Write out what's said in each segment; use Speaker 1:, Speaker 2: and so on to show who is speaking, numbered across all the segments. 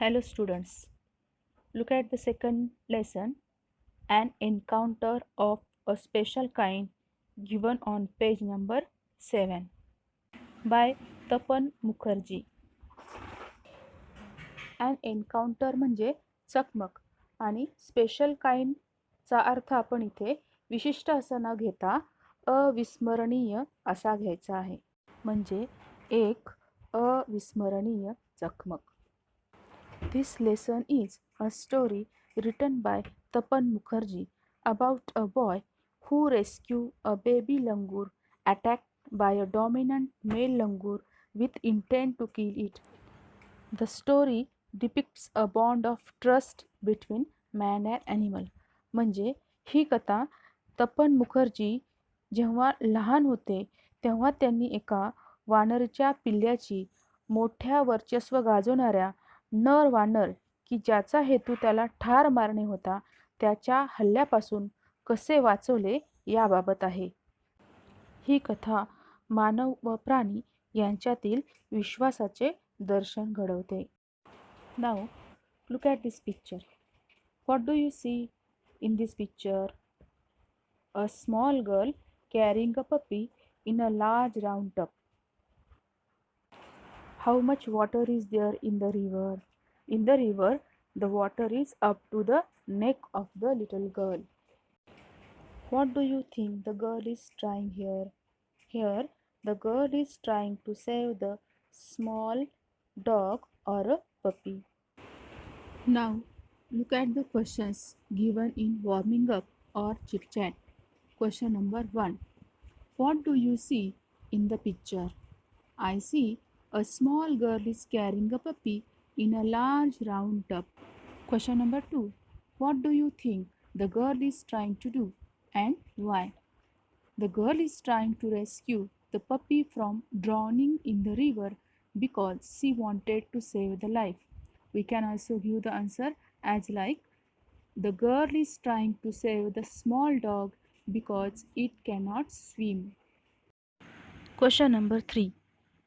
Speaker 1: Hello students, look at the second lesson, an encounter of a special kind given on page number 7 by Tapan Mukherjee. An encounter म्हणजे चकमक आणि special काइंडचा अर्थ आपण इथे विशिष्ट असं न घेता अविस्मरणीय असा घ्यायचा आहे. म्हणजे एक अविस्मरणीय चकमक. This lesson is a story written by Tapan Mukherjee about a boy who rescued a baby langur attacked by a dominant male langur with intent to kill it. The story depicts a bond of trust between man and animal. म्हणजे ही कथा तपन मुखर्जी जेव्हा लहान होते तेव्हा त्यांनी एका वानरच्या पिल्ल्याची मोठ्या वर्चस्व गाजवणाऱ्या नर वानर की ज्याचा हेतू त्याला ठार मारणे होता त्याच्या हल्ल्यापासून कसे वाचवले याबाबत आहे. ही कथा मानव व प्राणी यांच्यातील विश्वासाचे दर्शन घडवते. Now look at this picture. What do you see in this picture? A small girl carrying a puppy in a large round tub. How much water is there in the river? In the river, the water is up to the neck of the little girl. What do you think the girl is trying here? Here, the girl is trying to save the small dog or a puppy. Now, look at the questions given in warming up or chit chat. Question number 1. What do you see in the picture? I see a small girl is carrying a puppy in a large round tub. Question number 2. What do you think the girl is trying to do and why? The girl is trying to rescue the puppy from drowning in the river because she wanted to save the life. We can also give the answer as like the girl is trying to save the small dog because it cannot swim. Question number 3.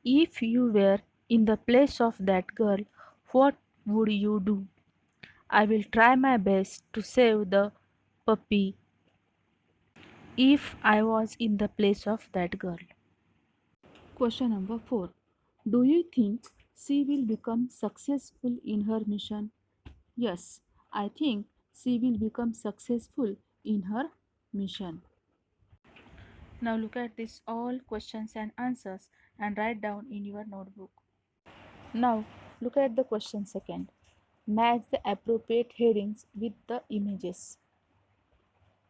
Speaker 1: If you were in the place of that girl, what would you do? I will try my best to save the puppy if I was in the place of that girl. Question number 4. Do you think she will become successful in her mission? Yes, I think she will become successful in her mission. Now look at these all questions and answers and write down in your notebook. Now look at the question second. Match the appropriate headings with the images.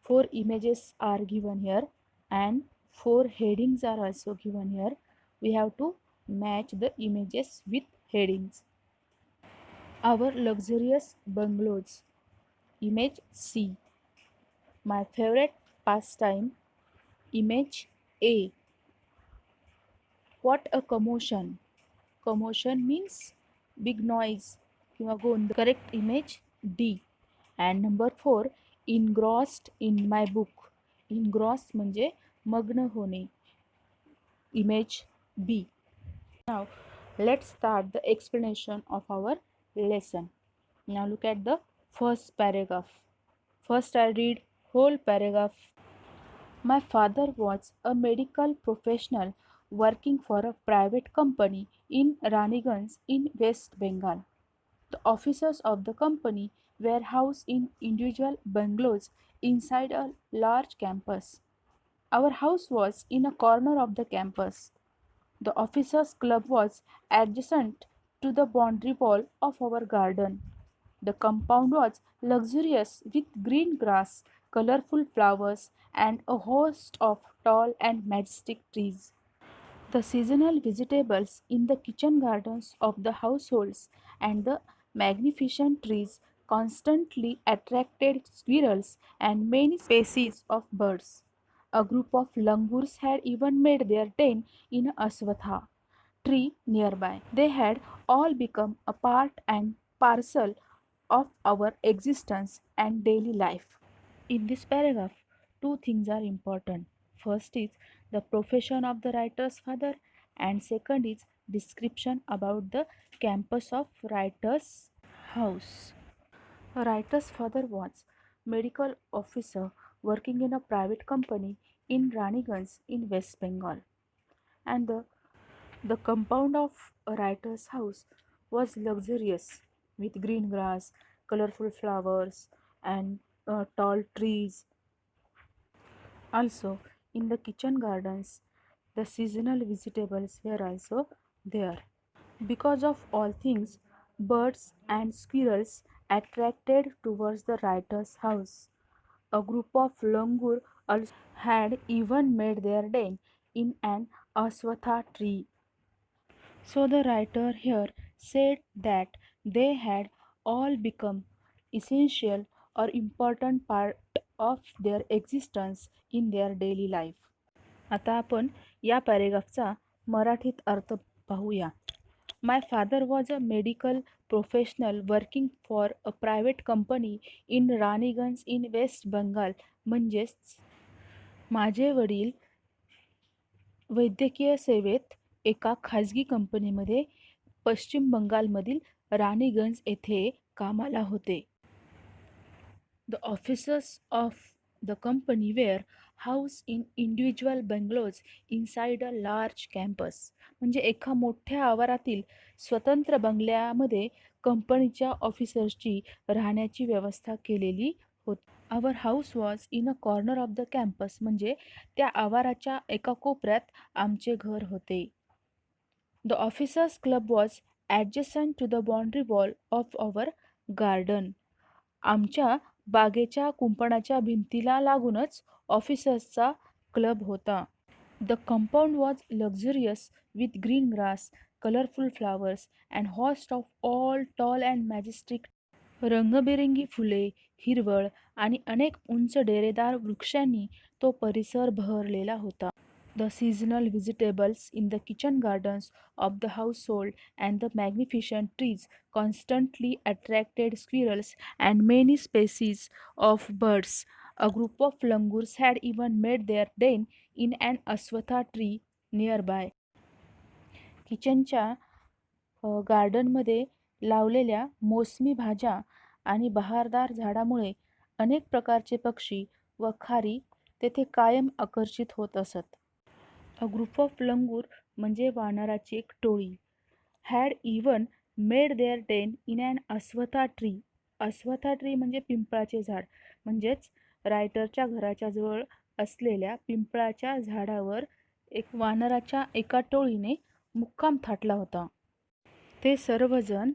Speaker 1: 4 images are given here and 4 headings are also given here. We have to match the images with headings. Our luxurious bungalows. Image C. My favorite pastime. Image A. What a commotion. Commotion means big noise. The correct image D. And number 4. Engrossed in my book. Engrossed म्हणजे मग्न होणे. Image B. Now let's start the explanation of our lesson. Now look at the first paragraph. First I'll read whole paragraph. My father was a medical professional working for a private company in Raniganj in West Bengal. The officers of the company were housed in individual bungalows inside a large campus. Our house was in a corner of the campus. The officers' club was adjacent to the boundary wall of our garden. The compound was luxurious with green grass, colorful flowers, and a host of tall and majestic trees. The seasonal vegetables in the kitchen gardens of the households and the magnificent trees constantly attracted squirrels and many species of birds. A group of langurs had even made their den in a aswatha tree nearby. They had all become a part and parcel of our existence and daily life. In this paragraph, two things are important. First is the profession of the writer's father, and second is description about the campus of writer's House. A writer's father was medical officer working in a private company in Raniganj in West Bengal, and the compound of a writer's house was luxurious with green grass, colorful flowers, and tall trees. Also, in the kitchen gardens, the seasonal vegetables were also there. Because of all things, birds and squirrels attracted towards the writer's house. A group of langur also had even made their den in an aswatha tree. So the writer here said that they had all become essential or important part of their existence in their daily life. आता आपण या पॅरेग्राफचा मराठीत अर्थ पाहूया. My father was a medical professional working for a private company in Raniganj in West Bengal. म्हणजेच माझे वडील वैद्यकीय सेवेत एका खाजगी कंपनीमध्ये पश्चिम बंगालमधील राणीगंज येथे कामाला होते. The offices of the company were housed in individual bungalows inside a large campus. म्हणजे एका मोठ्या आवारातील स्वतंत्र बंगल्यामध्ये कंपनीच्या ऑफिसर्सची राहण्याची व्यवस्था केलेली होती. Our house was in a corner of the campus. म्हणजे त्या आवाराच्या एका कोपऱ्यात आमचे घर होते. The officers' club was adjacent to the boundary wall of our garden. आमच्या बागेच्या कुंपणाच्या भिंतीला लागूनच ऑफिसर्सचा क्लब होता. The compound was luxurious with green grass, colorful flowers, and host of all tall and majestic. रंगबेरंगी फुले, हिरवळ आणि अनेक उंच डेरेदार वृक्षांनी तो परिसर बहरलेला होता. The seasonal vegetables in the kitchen gardens of the household and the magnificent trees constantly attracted squirrels and many species of birds. A group of langurs had even made their den in an aswatha tree nearby. किचनच्या गार्डनमध्ये लावलेल्या मोसमी भाज्या आणि बहारदार झाडामुळे अनेक प्रकारचे पक्षी व खारी तेथे कायम आकर्षित होत असत. अ ग्रुप ऑफ लंगूर म्हणजे वानराची एक टोळी. Had even made their den in an ashwattha tree. Ashwattha tree म्हणजे पिंपळाचे झाड. म्हणजेच रायटरच्या घराच्या जवळ असलेल्या पिंपळाच्या झाडावर एक वानराच्या एका टोळीने मुक्काम थाटला होता. ते सर्वजण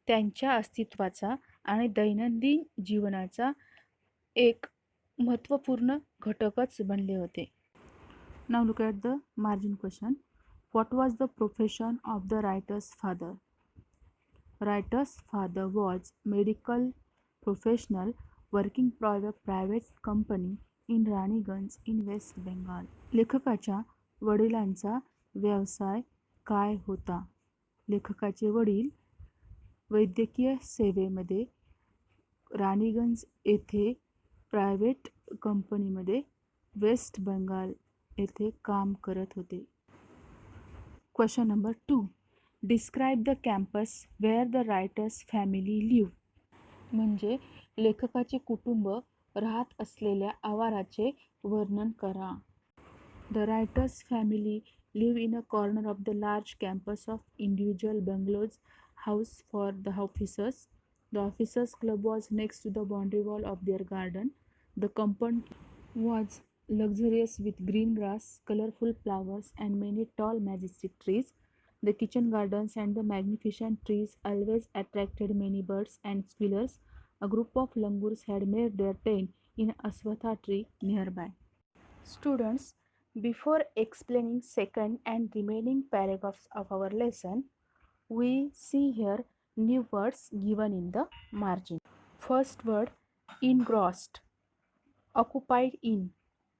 Speaker 1: त्यांच्या अस्तित्वाचा आणि दैनंदिन जीवनाचा एक महत्त्वपूर्ण घटकच बनले होते. Now look at the margin question. What was the profession of the writer's father? Writer's father was medical professional working for a private company in Raniganj in West Bengal. लेखकाच्या वडिलांचा व्यवसाय काय होता? लेखकाचे वडील वैद्यकीय सेवेमध्ये राणीगंज येथे प्रायव्हेट कंपनीमध्ये वेस्ट बंगाल येथे काम करत होते. Question number 2. Describe the campus where the writer's family live. म्हणजे लेखकाचे कुटुंब राहत असलेल्या आवाराचे वर्णन करा. The writer's family live in a corner of the large campus of individual bungalows house for the officers. The officers club was next to the boundary wall of their garden. The compound was luxurious with green grass, colorful flowers, and many tall majestic trees. The kitchen gardens and the magnificent trees always attracted many birds and squirrels. A group of langurs had made their den in a aswatha tree nearby. Students, before explaining second and remaining paragraphs of our lesson, we see here new words given in the margin. First word, engrossed. Occupied in,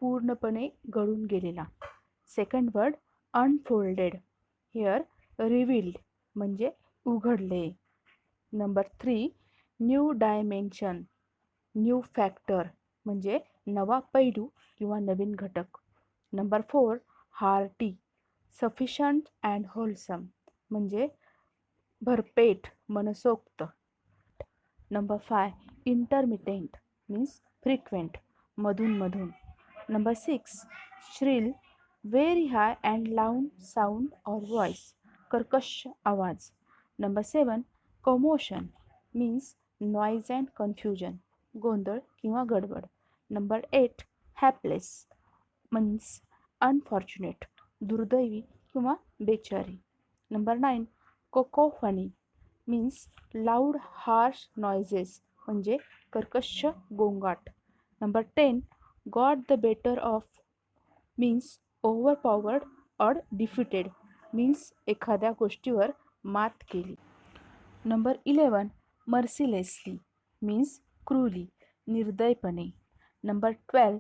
Speaker 1: पूर्णपणे गळून गेलेला. Second word, unfolded. Here रिव्हील्ड म्हणजे उघडले. Number 3, new dimension, new factor म्हणजे नवा पैलू किंवा नवीन घटक. Number 4, hearty, sufficient and wholesome म्हणजे भरपेट, मनसोक्त. Number 5. Intermittent means frequent, मधून मधून. Number 6. Shrill, very high and loud sound or voice, कर्कश आवाज. Number 7. Commotion means noise and confusion, गोंधळ किंवा गडबड. Number 8. Hapless means unfortunate, दुर्दैवी किंवा बेचारी. Number 9. Cacophony means loud harsh noises, म्हणजे कर्कश गोंगाट. Number 10. Got the better of means overpowered or defeated, means एखाद्या गोष्टीवर मात केली. Number 11. Mercilessly means cruelly, निर्दयपणे. Number 12.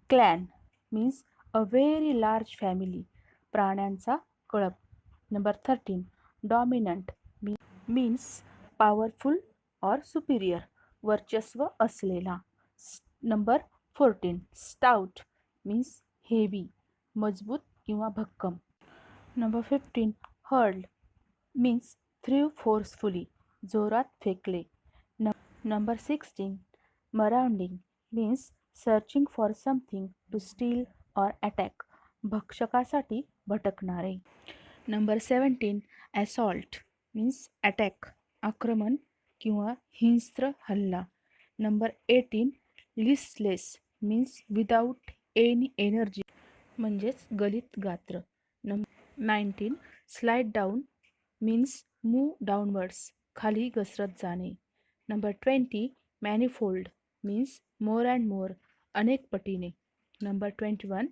Speaker 1: Clan means a very large family, प्राण्यांचा कळप. Number 13. Dominant means powerful or superior, वर्चस्व असलेला. Number 14. Stout means heavy, मजबूत किंवा भक्कम. Number 15. Hurled means threw forcefully, जोरात फेकले. Number 16. Marauding means searching for something to steal or attack, भक्षकासाठी भटकणारे. Number 17. Assault means attack, आक्रमण किंवा हिंस्त्र हल्ला. Number 18. Listless means without any energy, म्हणजेच गलित गात्र. Number 19. Slide down means move downwards, खाली घसरत जाणे. Number 20. Manifold means more and more, अनेक पटीने. Number 21.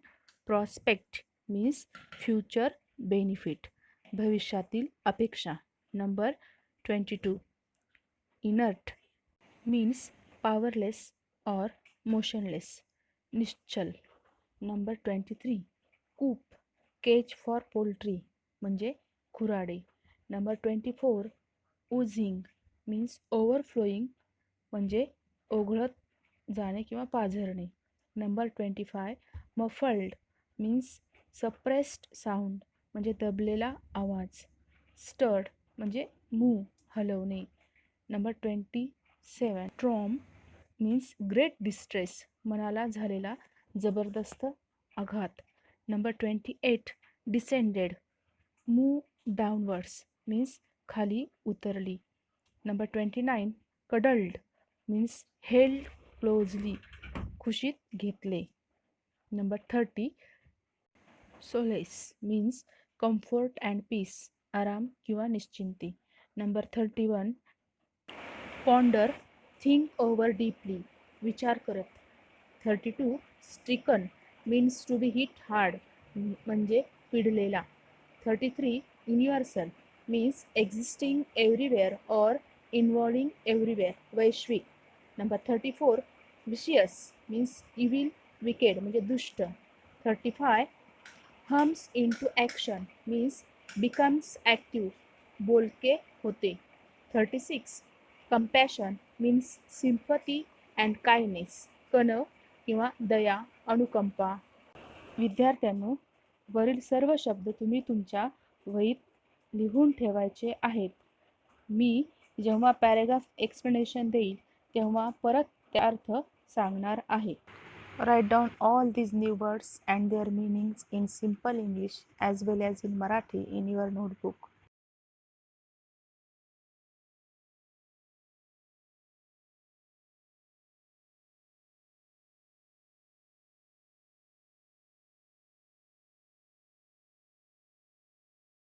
Speaker 1: Prospect means future benefit, भविष्यातील अपेक्षा. Number 22. Inert means powerless or motionless, Nishchal. Number 23. Coop, cage for poultry, म्हणजे खुराडे. Number 24. Oozing means overflowing, म्हणजे ओघळत जाणे किंवा पाझरणे. Number 25. Muffled means suppressed sound, म्हणजे दबलेला आवाज. Stirred म्हणजे मूव, हलवणे. Number 27. Trauma means great distress, मनाला झालेला जबरदस्त आघात. Number 28. Descended, move downwards means खाली उतरली. Number 29. Cuddled means held closely, खुशीत घेतले. Number 30. Solace means comfort and peace, आराम किंवा निश्चिंती. Number 31. Ponder, think over deeply, विचार करत. 32. Stricken means to be hit hard, म्हणजे पिडलेला. 33. Universal means existing everywhere or involving everywhere, वैश्विक. Number 34. Vicious means evil, wicked, म्हणजे दुष्ट. 35. Hums into action means becomes active, बोलके होते. 36. Compassion means sympathy and kindness, कणव किंवा दया, अनुकंपा. विद्यार्थ्यांनो, वरील सर्व शब्द तुम्ही तुमच्या वहीत लिहून ठेवायचे आहेत. मी जेव्हा पॅरेग्राफ एक्सप्लेनेशन देईल तेव्हा परत ते अर्थ सांगणार आहे. Write down all these new words and their meanings in simple English as well as in Marathi in your notebook.